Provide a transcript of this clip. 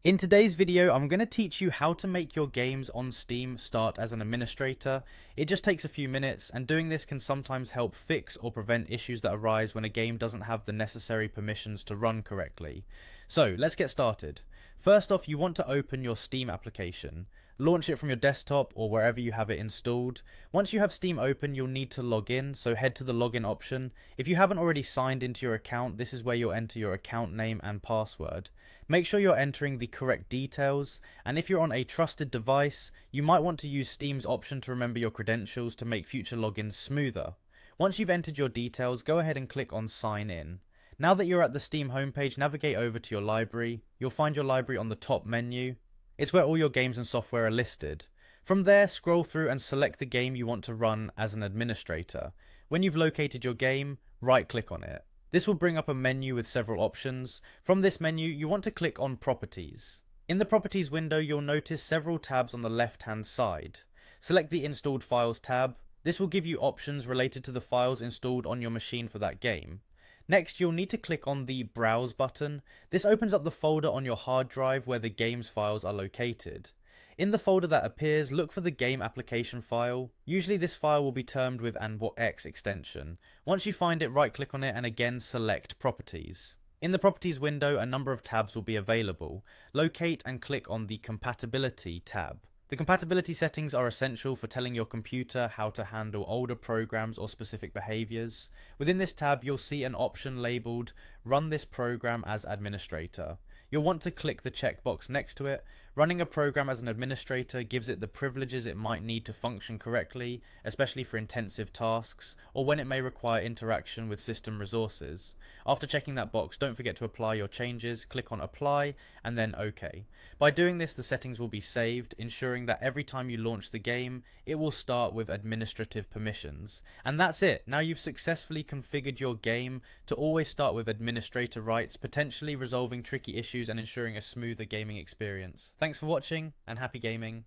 In today's video, I'm going to teach you how to make your games on Steam start as an administrator. It just takes a few minutes, and doing this can sometimes help fix or prevent issues that arise when a game doesn't have the necessary permissions to run correctly. So let's get started. First off, you want to open your Steam application. Launch it from your desktop or wherever you have it installed. Once you have Steam open, you'll need to log in, so head to the login option. If you haven't already signed into your account, this is where you'll enter your account name and password. Make sure you're entering the correct details, and if you're on a trusted device, you might want to use Steam's option to remember your credentials to make future logins smoother. Once you've entered your details, go ahead and click on Sign In. Now that you're at the Steam homepage, navigate over to your library. You'll find your library on the top menu. It's where all your games and software are listed. From there, scroll through and select the game you want to run as an administrator. When you've located your game, right-click on it. This will bring up a menu with several options. From this menu, you want to click on Properties. In the Properties window, you'll notice several tabs on the left-hand side. Select the Installed Files tab. This will give you options related to the files installed on your machine for that game. Next, you'll need to click on the Browse button. This opens up the folder on your hard drive where the game's files are located. In the folder that appears, look for the game application file. Usually this file will be termed with an .exe extension. Once you find it, right click on it and again select Properties. In the Properties window, a number of tabs will be available. Locate and click on the Compatibility tab. The compatibility settings are essential for telling your computer how to handle older programs or specific behaviors. Within this tab, you'll see an option labeled Run this program as administrator. You'll want to click the checkbox next to it. Running a program as an administrator gives it the privileges it might need to function correctly, especially for intensive tasks, or when it may require interaction with system resources. After checking that box, don't forget to apply your changes, click on Apply, and then OK. By doing this, the settings will be saved, ensuring that every time you launch the game, it will start with administrative permissions. And that's it. Now you've successfully configured your game to always start with administrator rights, potentially resolving tricky issues and ensuring a smoother gaming experience. Thanks for watching, and happy gaming.